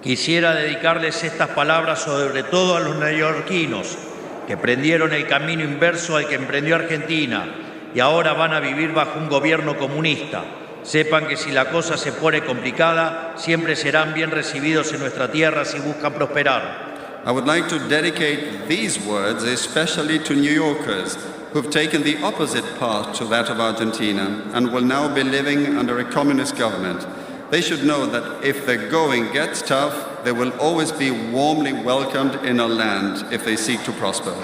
Quisiera dedicarles estas palabras sobre todo a los neoyorquinos que prendieron el camino inverso al que emprendió Argentina y ahora van a vivir bajo un gobierno comunista. Sepan que si la cosa se pone complicada, siempre serán bien recibidos en nuestra tierra si buscan prosperar. I would like to dedicate these words especially to New Yorkers who've taken the opposite path to that of Argentina and will now be living under a communist government. They should know that if the going gets tough, they will always be warmly welcomed in our land if they seek to prosper.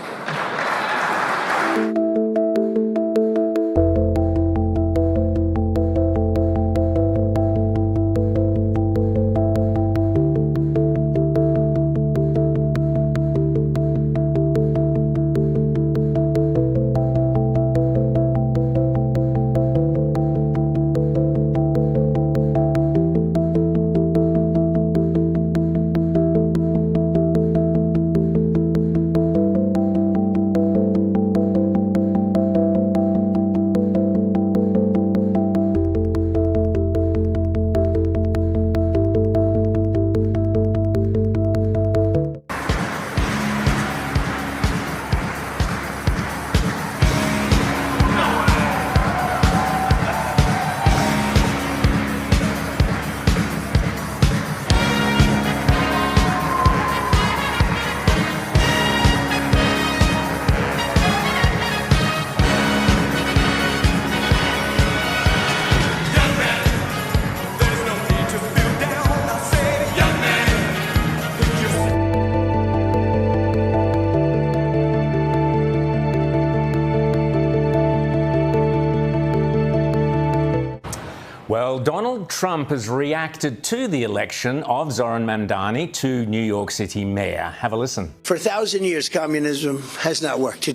Well, Donald Trump has reacted to the election of Zohran Mamdani to New York City mayor. Have a listen. For 1,000 years, communism has not worked.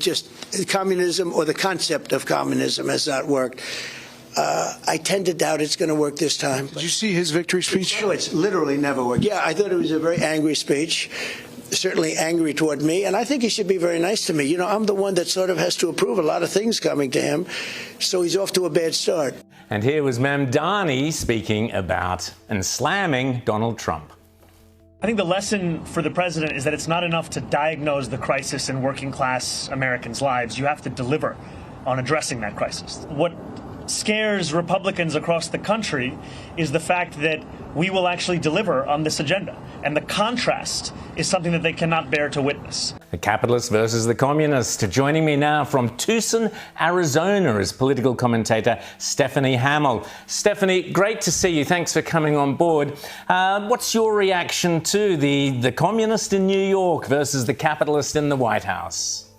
Communism or the concept of communism has not worked. I tend to doubt it's going to work this time. Did you see his victory speech? No, it's literally never worked. Yeah, I thought it was a very angry speech, certainly angry toward me, and I think he should be very nice to me. You know, I'm the one that sort of has to approve a lot of things coming to him, so he's off to a bad start. And here was Mamdani speaking about and slamming Donald Trump. I think the lesson for the president is that it's not enough to diagnose the crisis in working class Americans' lives. You have to deliver on addressing that crisis. What scares Republicans across the country is the fact that we will actually deliver on this agenda. And the contrast is something that they cannot bear to witness. The capitalist versus the communist. Joining me now from Tucson, Arizona is political commentator Stephanie Hamill. Stephanie, great to see you. Thanks for coming on board. What's your reaction to the communist in New York versus the capitalist in the White House?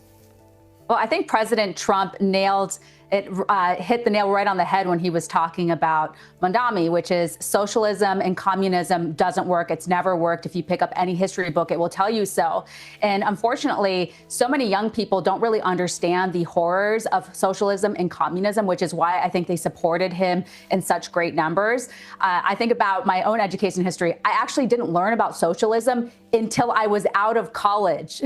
Well, I think President Trump hit the nail right on the head when he was talking about Mamdani, which is socialism and communism doesn't work. It's never worked. If you pick up any history book, it will tell you so. And unfortunately, so many young people don't really understand the horrors of socialism and communism, which is why I think they supported him in such great numbers. I think about my own education history. I actually didn't learn about socialism until I was out of college.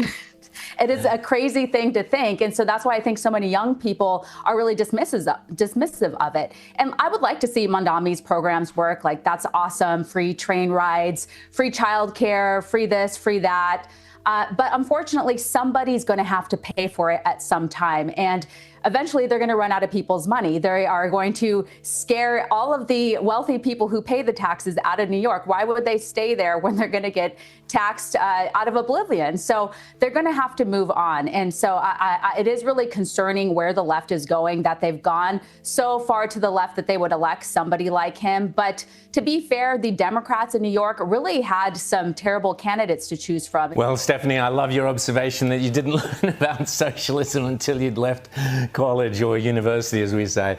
It is a crazy thing to think. And so that's why I think so many young people are really dismissive of it. And I would like to see Mamdani's programs work. Like, that's awesome. Free train rides, free childcare, free this, free that. But unfortunately, somebody's going to have to pay for it at some time. And eventually, they're going to run out of people's money. They are going to scare all of the wealthy people who pay the taxes out of New York. Why would they stay there when they're going to get taxed out of oblivion? So they're going to have to move on. And so it is really concerning where the left is going, that they've gone so far to the left that they would elect somebody like him. But to be fair, the Democrats in New York really had some terrible candidates to choose from. Well, Stephanie, I love your observation that you didn't learn about socialism until you'd left college or university, as we say.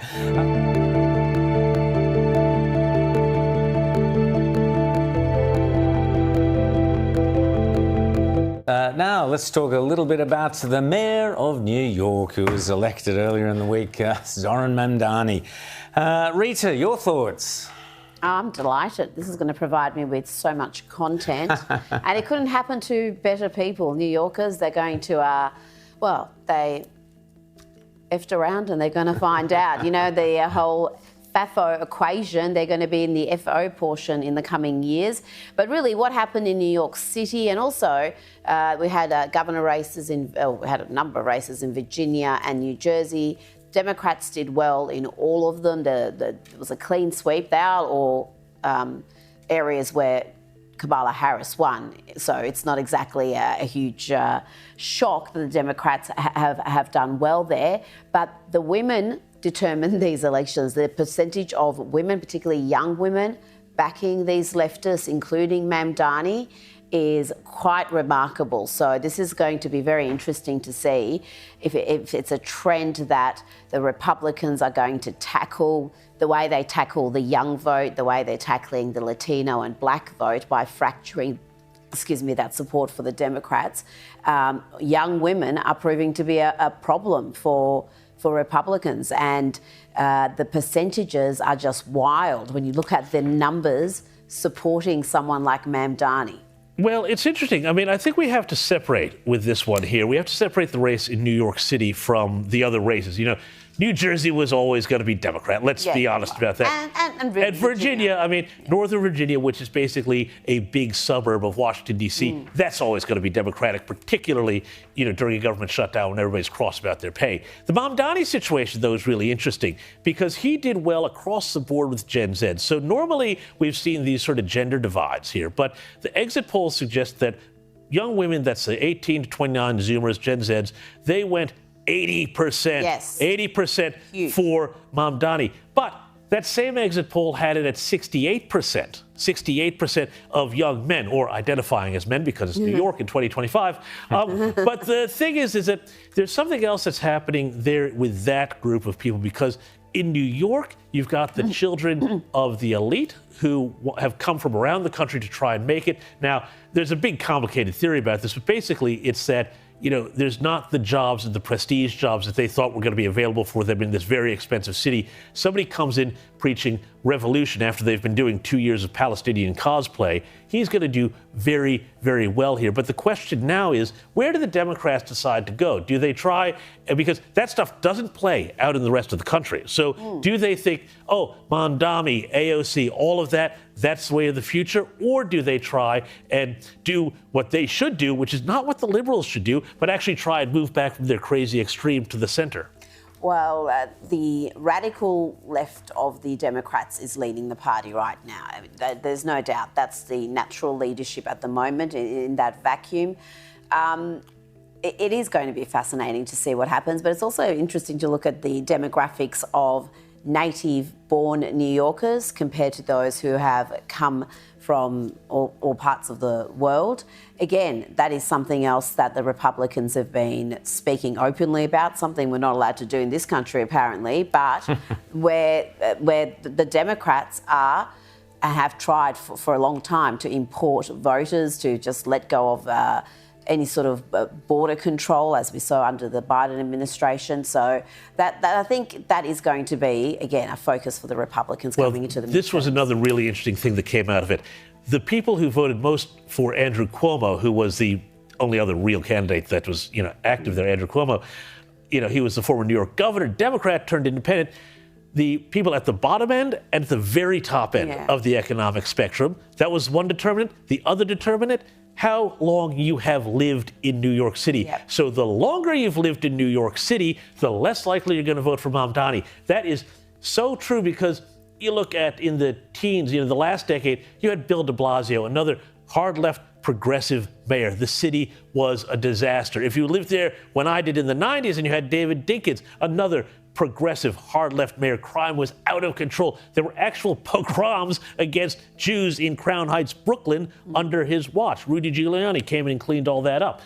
Now, let's talk a little bit about the mayor of New York, who was elected earlier in the week, Zohran Mamdani. Rita, your thoughts? I'm delighted. This is going to provide me with so much content. And it couldn't happen to better people. New Yorkers, they're going to, they effed around and they're going to find out. You know, the whole FAFO equation. They're going to be in the FO portion in the coming years. But really, what happened in New York City, and also we had governor races we had a number of races in Virginia and New Jersey. Democrats did well in all of them. It was a clean sweep. They are all areas where Kamala Harris won. So it's not exactly a huge shock that the Democrats have done well there. But the women determine these elections. The percentage of women, particularly young women, backing these leftists, including Mamdani, is quite remarkable. So this is going to be very interesting to see if it's a trend that the Republicans are going to tackle the way they tackle the young vote, the way they're tackling the Latino and black vote by fracturing, that support for the Democrats. Young women are proving to be a problem for Republicans, and the percentages are just wild when you look at the numbers supporting someone like Mamdani. Well, it's interesting. I mean, I think we have to separate with this one here. We have to separate the race in New York City from the other races. You know, New Jersey was always going to be Democrat. Let's be honest about that. And Virginia, I mean, Northern Virginia, which is basically a big suburb of Washington, D.C., that's always going to be Democratic, particularly, you know, during a government shutdown when everybody's cross about their pay. The Mamdani situation, though, is really interesting because he did well across the board with Gen Z. So normally we've seen these sort of gender divides here, but the exit polls suggest that young women, that's the 18 to 29 Zoomers, Gen Zs, they went 80%. Yes. 80% Huge. for Mamdani. But that same exit poll had it at 68%. 68% of young men, or identifying as men because it's New York in 2025. But the thing is that there's something else that's happening there with that group of people, because in New York, you've got the children of the elite who have come from around the country to try and make it. Now, there's a big complicated theory about this, but basically it's that, you know, there's not the jobs and the prestige jobs that they thought were going to be available for them in this very expensive city. Somebody comes in preaching revolution after they've been doing 2 years of Palestinian cosplay. He's going to do very, very well here. But the question now is, where do the Democrats decide to go? Do they try, because that stuff doesn't play out in the rest of the country. So do they think, oh, Mamdani, AOC, all of that, that's the way of the future? Or do they try and do what they should do, which is not what the liberals should do, but actually try and move back from their crazy extreme to the center? Well, the radical left of the Democrats is leading the party right now. I mean, there's no doubt that's the natural leadership at the moment in that vacuum. It is going to be fascinating to see what happens, but it's also interesting to look at the demographics of native-born New Yorkers compared to those who have come from all parts of the world. Again, that is something else that the Republicans have been speaking openly about, something we're not allowed to do in this country apparently, but where the Democrats are and have tried for a long time to import voters, to just let go of any sort of border control, as we saw under the Biden administration. So that I think that is going to be, again, a focus for the Republicans coming into the midterms. This was another really interesting thing that came out of it. The people who voted most for Andrew Cuomo, who was the only other real candidate that was, you know, active there, Andrew Cuomo, you know, he was the former New York governor, Democrat, turned independent. The people at the bottom end and at the very top end of the economic spectrum, that was one determinant. The other determinant, how long you have lived in New York City. Yep. So the longer you've lived in New York City, the less likely you're going to vote for Mamdani. That is so true, because you look at in the teens, you know, the last decade, you had Bill de Blasio, another hard left progressive mayor. The city was a disaster. If you lived there when I did in the 90s, and you had David Dinkins, another progressive hard left mayor, crime was out of control. There were actual pogroms against Jews in Crown Heights, Brooklyn, under his watch. Rudy Giuliani came in and cleaned all that up.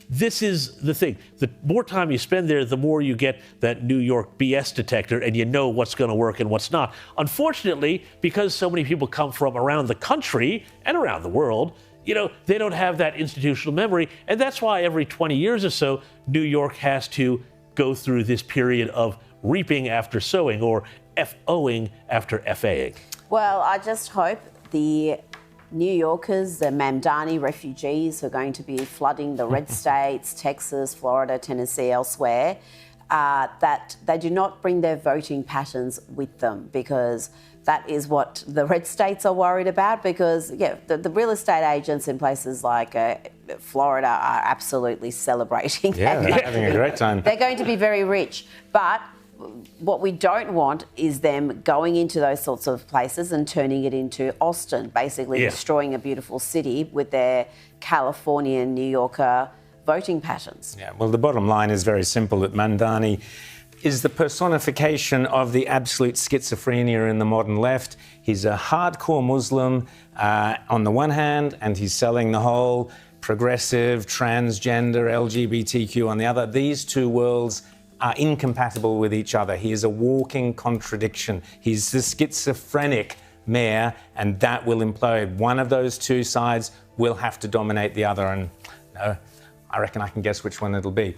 This is the thing. The more time you spend there, the more you get that New York BS detector, and you know what's going to work and what's not. Unfortunately, because so many people come from around the country and around the world, you know, they don't have that institutional memory. And that's why every 20 years or so, New York has to go through this period of reaping after sowing, or FOing after FAing. Well, I just hope the New Yorkers, the Mamdani refugees who are going to be flooding the red states, Texas, Florida, Tennessee, elsewhere, that they do not bring their voting patterns with them, because that is what the red states are worried about, because the real estate agents in places like Florida are absolutely celebrating. Yeah, they're having a great time. They're going to be very rich. But what we don't want is them going into those sorts of places and turning it into Austin, basically destroying a beautiful city with their Californian, New Yorker voting patterns. Yeah, well, the bottom line is very simple, that Mamdani is the personification of the absolute schizophrenia in the modern left. He's a hardcore Muslim on the one hand, and he's selling the whole progressive, transgender, LGBTQ on the other. These two worlds are incompatible with each other. He is a walking contradiction. He's the schizophrenic mayor, and that will implode. One of those two sides will have to dominate the other, and I reckon I can guess which one it'll be.